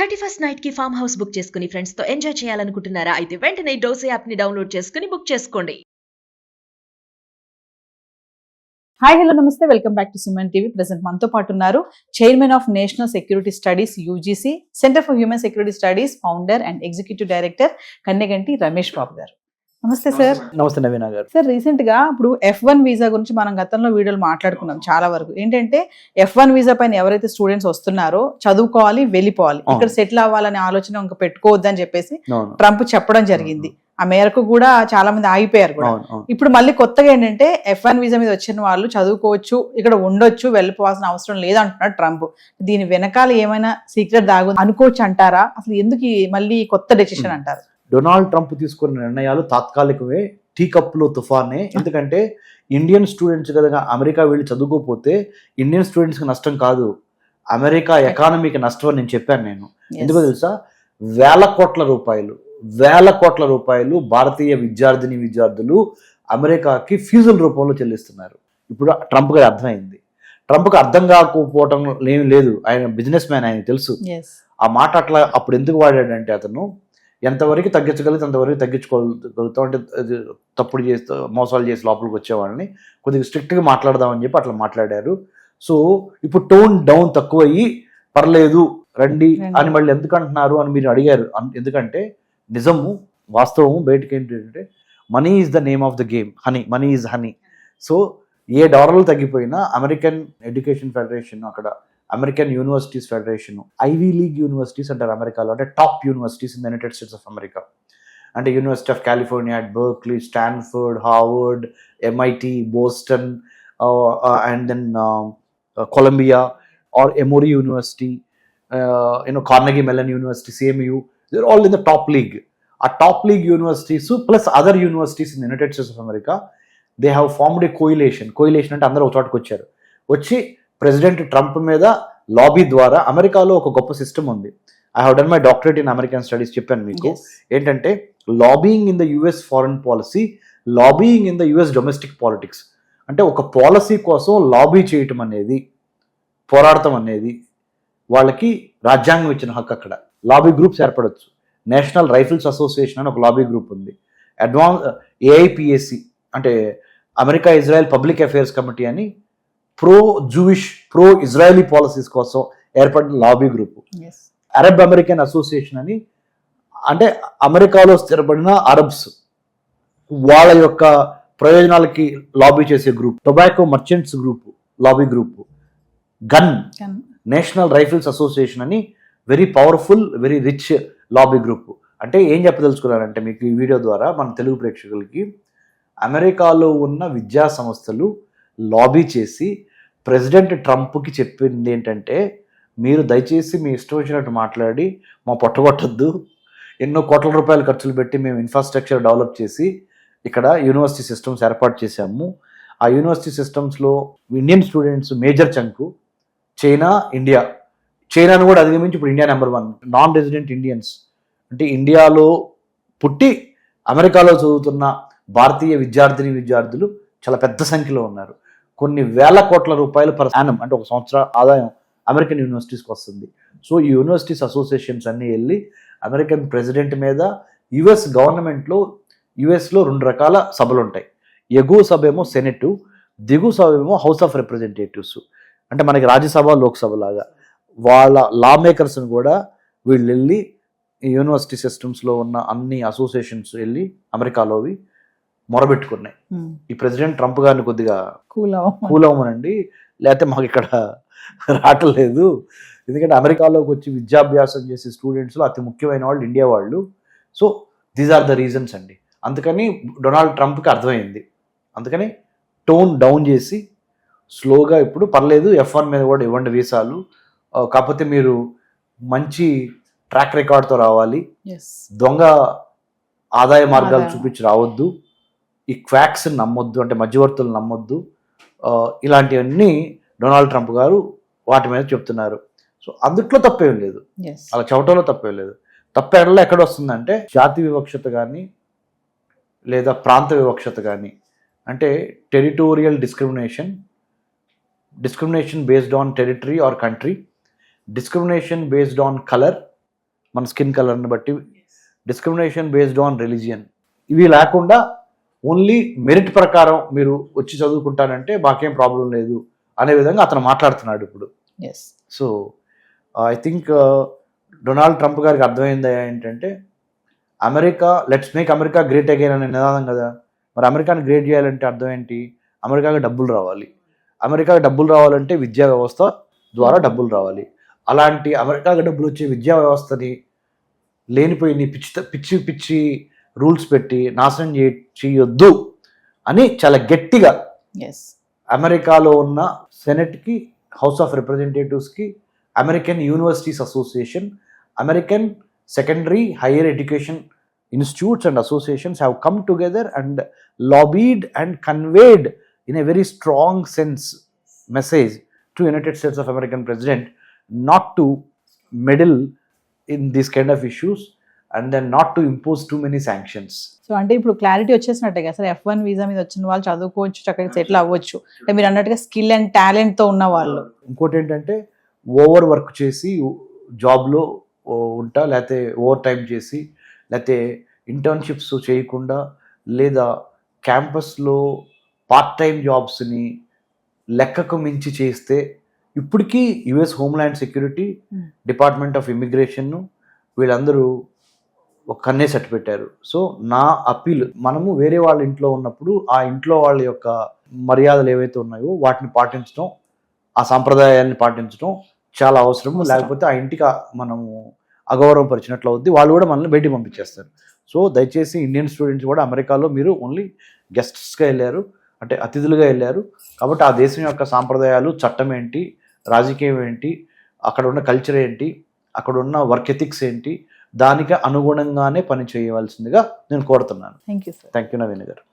31st night కి farm house book చేసుకుని friends తో ఎంజాయ్ చేయాలనుకుంటున్నారా? అయితే వెంటనే డోసే యాప్ ని డౌన్లోడ్ చేసుకుని బుక్ చేసుకోండి. హాయ్ హలో నమస్తే, welcome back to Suman TV. Present మనతో పాటు ఉన్నారు chairman of national security studies UGC center for human security studies founder and executive director Kanneganti Ramesh Babu గారు. నమస్తే సార్. నమస్తే నవీన గారు. సార్, రీసెంట్ గా ఇప్పుడు F1 వీసా గురించి మనం గతంలో వీడియోలు మాట్లాడుకున్నాం చాలా వరకు. ఏంటంటే F1 వీసా పైన ఎవరైతే స్టూడెంట్స్ వస్తున్నారో చదువుకోవాలి, వెళ్ళిపోవాలి, ఇక్కడ సెటిల్ అవ్వాలనే ఆలోచన ఇంకా పెట్టుకోవద్దని చెప్పేసి ట్రంప్ చెప్పడం జరిగింది. ఆ మేరకు కూడా చాలా మంది ఆగిపోయారు కూడా. ఇప్పుడు మళ్ళీ కొత్తగా ఏంటంటే F1 వీసా మీద వచ్చిన వాళ్ళు చదువుకోవచ్చు, ఇక్కడ ఉండొచ్చు, వెళ్ళిపోవాల్సిన అవసరం లేదంటున్నాడు ట్రంప్. దీని వెనకాల ఏమైనా సీక్రెట్ దాగు అనుకోవచ్చు అంటారా? అసలు ఎందుకు మళ్ళీ కొత్త డెసిషన్ అంటారు? డొనాల్డ్ ట్రంప్ తీసుకున్న నిర్ణయాలు తాత్కాలికమే, టీ కప్లో తుఫానే. ఎందుకంటే ఇండియన్ స్టూడెంట్స్ కదా అమెరికా వెళ్ళి చదువుకోకపోతే ఇండియన్ స్టూడెంట్స్కి నష్టం కాదు, అమెరికా ఎకానమీకి నష్టం అని నేను చెప్పాను. నేను ఎందుకో తెలుసా, వేల కోట్ల రూపాయలు భారతీయ విద్యార్థులు అమెరికాకి ఫీజుల రూపంలో చెల్లిస్తున్నారు. ఇప్పుడు ట్రంప్ గారు అర్థమైంది. ట్రంప్కి అర్థం కాకపోవటం ఏమి లేదు, ఆయన బిజినెస్ మ్యాన్, ఆయన తెలుసు. ఆ మాట అట్లా అప్పుడు ఎందుకు వాడాడంటే, అతను ఎంతవరకు తగ్గించగలిగితే అంతవరకు తగ్గించుకోగలుగుతాం, అంటే తప్పుడు చేస్తూ మోసాలు చేసి లోపలికి వచ్చేవాళ్ళని కొద్దిగా స్ట్రిక్ట్గా మాట్లాడదామని చెప్పి అట్లా మాట్లాడారు. సో ఇప్పుడు టోన్ డౌన్ తక్కువయ్యి పర్లేదు రండి అని మళ్ళీ ఎందుకు అంటున్నారు అని మీరు అడిగారు. ఎందుకంటే నిజము, వాస్తవము బయటకి ఏంటంటే money is the name of the game, money is honey. So ఏ డాలర్లు తగ్గిపోయినా అమెరికన్ ఎడ్యుకేషన్ ఫెడరేషన్, అక్కడ American universities federation, Ivy League universities అంటారు అమెరికాలో, అంటే top universities in the United States of America, అంటే University of California, Berkeley, Stanford, Harvard, MIT, Boston, and then Columbia or Emory University, Carnegie Mellon University, CMU, they're all in the top league. A top league universities plus other universities in the United States of America, they have formed a coalition అంటే అందరూ ఒక చోటకు వచ్చి president Trump మీద lobby ద్వారా, అమెరికాలో ఒక గొప్ప సిస్టమ్ ఉంది. I have done my doctorate in American studies, చెప్పాను మీకు. ఏంటంటే lobbying in the US foreign policy, lobbying in the US domestic politics. అంటే ఒక పాలసీ కోసం లాబీ చేయటం అనేది, పోరాడటం అనేది వాళ్ళకి రాజ్యాంగం ఇచ్చిన హక్కు. అక్కడ లాబీ గ్రూప్స్ ఏర్పడవచ్చు. నేషనల్ రైఫిల్స్ అసోసియేషన్ అని ఒక లాబీ గ్రూప్ ఉంది. AIPAC అంటే America Israel Public Affairs Committee అని ప్రో ఇజ్రాయలీ పాలసీస్ కోసం ఏర్పడిన lobby group. Arab American Association అని, అంటే అమెరికాలో స్థిరపడిన అరబ్స్ వాళ్ళ యొక్క ప్రయోజనాలకి లాబీ చేసే గ్రూప్. Tobacco merchants group lobby group. Gun National Rifles Association అని very powerful, very rich lobby group. అంటే ఏం చెప్పదలుచుకున్నానంటే మీకు ఈ వీడియో ద్వారా మన తెలుగు ప్రేక్షకులకి, అమెరికాలో ఉన్న విద్యా సంస్థలు లాబీ చేసి ప్రెసిడెంట్ ట్రంప్కి చెప్పింది ఏంటంటే, మీరు దయచేసి మీ ఇష్టం వచ్చినట్టు మాట్లాడి మా పొట్టగొట్టద్దు, ఎన్నో కోట్ల రూపాయలు ఖర్చులు పెట్టి మేము ఇన్ఫ్రాస్ట్రక్చర్ డెవలప్ చేసి ఇక్కడ యూనివర్సిటీ సిస్టమ్స్ ఏర్పాటు చేశాము. ఆ యూనివర్సిటీ సిస్టమ్స్లో ఇండియన్ స్టూడెంట్స్ మేజర్ చంకు. చైనాను కూడా అధిగమించి ఇప్పుడు India number 1. Non resident Indians అంటే ఇండియాలో పుట్టి అమెరికాలో చదువుతున్న భారతీయ విద్యార్థులు చాలా పెద్ద సంఖ్యలో ఉన్నారు. కొన్ని వేల కోట్ల రూపాయలు పర్ యానం, అంటే ఒక సంవత్సర ఆదాయం అమెరికన్ యూనివర్సిటీస్కి వస్తుంది. సో ఈ యూనివర్సిటీస్ అసోసియేషన్స్ అన్నీ వెళ్ళి అమెరికన్ ప్రెసిడెంట్ మీద, యుఎస్ గవర్నమెంట్లో యుఎస్లో 2 రకాల సభలు ఉంటాయి. ఎగువ సభ ఏమో సెనెట్, దిగువ సభ ఏమో హౌస్ ఆఫ్ రిప్రజెంటేటివ్స్. అంటే మనకి రాజ్యసభ, లోక్సభ లాగా వాళ్ళ లా మేకర్స్ని కూడా వీళ్ళు వెళ్ళి యూనివర్సిటీ సిస్టమ్స్లో ఉన్న అన్ని అసోసియేషన్స్ వెళ్ళి అమెరికాలోవి మొరబెట్టుకున్నాయి. ఈ ప్రెసిడెంట్ ట్రంప్ గారిని కొద్దిగా కూల్ అవ్వమనండి, లేకపోతే మాకు ఇక్కడ రావట్లేదు. ఎందుకంటే అమెరికాలోకి వచ్చి విద్యాభ్యాసం చేసే స్టూడెంట్స్లో అతి ముఖ్యమైన వాళ్ళు ఇండియా వాళ్ళు. So these are the reasons అండి. అందుకని డొనాల్డ్ ట్రంప్కి అర్థమైంది. అందుకని టోన్ డౌన్ చేసి స్లోగా ఇప్పుడు పర్లేదు, F1 మీద కూడా ఇవ్వండి వీసాలు, కాకపోతే మీరు మంచి ట్రాక్ రికార్డ్తో రావాలి, దొంగ ఆదాయ మార్గాలు చూపించి రావద్దు, ఈ క్వాక్స్ని నమ్మొద్దు, అంటే మధ్యవర్తులు నమ్మొద్దు, ఇలాంటివన్నీ డొనాల్డ్ ట్రంప్ గారు వాటి మీద చెప్తున్నారు. సో అందుట్లో తప్పేం లేదు, అలా చెప్పడంలో తప్పేం లేదు. తప్పేడలో ఎక్కడ వస్తుందంటే జాతి వివక్షత కానీ లేదా ప్రాంత వివక్షత కానీ, అంటే territorial discrimination based on territory or country, discrimination based on color, మన స్కిన్ కలర్ని బట్టి, డిస్క్రిమినేషన్ బేస్డ్ ఆన్ రిలీజియన్, ఇవి లేకుండా ఓన్లీ మెరిట్ ప్రకారం మీరు వచ్చి చదువుకుంటానంటే మాకేం ప్రాబ్లం లేదు అనే విధంగా అతను మాట్లాడుతున్నాడు ఇప్పుడు. Yes. So I think Donald Trump గారికి అర్థమైంది ఏంటంటే America, let's make America great again అనే నినాదం కదా. మరి అమెరికాని గ్రేట్ చేయాలంటే అర్థం ఏంటి? అమెరికాకి డబ్బులు రావాలి. అమెరికాకి డబ్బులు రావాలంటే విద్యా వ్యవస్థ ద్వారా డబ్బులు రావాలి. అలాంటి అమెరికాకి డబ్బులు వచ్చే విద్యా వ్యవస్థని లేనిపోయి పిచ్చి పిచ్చి రూల్స్ పెట్టి నాశనం చేయొద్దు అని చాలా గట్టిగా ఎస్. అమెరికాలో ఉన్న సెనెట్కి, హౌస్ ఆఫ్ రిప్రజెంటేటివ్స్కి, American Universities Association, American secondary higher education institutes and associations have come together and lobbied and conveyed in a very strong sense message to United States of American president not to meddle in these kind of issues and then not to impose too many sanctions. So అంటే ఇప్పుడు clarity వచ్చేసినట్టే కదా sir, F1 visa మీద వచ్చిన వాళ్ళు చదువుకోవచ్చు, చక్కగా settle అవ్వచ్చు, అంటే మీరు అన్నట్టుగా స్కిల్ అండ్ టాలెంట్తో ఉన్న వాళ్ళు. ఇంకోటి ఏంటంటే ఓవర్ వర్క్ చేసి జాబ్లో ఉంటా, లేకపోతే ఓవర్ టైం చేసి, లేకపోతే ఇంటర్న్షిప్స్ చేయకుండా, లేదా క్యాంపస్లో పార్ట్ టైం జాబ్స్ని లెక్కకు మించి చేస్తే ఇప్పటికీ US homeland security, department of immigration వీళ్ళందరూ ఒక కన్నే సెట్ పెట్టారు. సో నా అప్పీల్, మనము వేరే వాళ్ళ ఇంట్లో ఉన్నప్పుడు ఆ ఇంట్లో వాళ్ళ యొక్క మర్యాదలు ఏవైతే ఉన్నాయో వాటిని పాటించడం, ఆ సాంప్రదాయాన్ని పాటించడం చాలా అవసరం. లేకపోతే ఆ ఇంటికి మనము అగౌరవపరిచినట్లు అవుద్ది, వాళ్ళు కూడా మనల్ని బయటికి పంపించేస్తారు. సో దయచేసి ఇండియన్ స్టూడెంట్స్ కూడా అమెరికాలో మీరు ఓన్లీ గెస్ట్స్గా వెళ్ళారు, అంటే అతిథులుగా వెళ్ళారు కాబట్టి ఆ దేశం యొక్క సాంప్రదాయాలు, చట్టం ఏంటి, రాజకీయం ఏంటి, అక్కడ ఉన్న కల్చర్ ఏంటి, అక్కడ ఉన్న వర్క్ ఎథిక్స్ ఏంటి, దానికి అనుగుణంగానే పని చేయవలసిందిగా నేను కోరుతున్నాను. Thank you sir. Thank you Naveen గారు.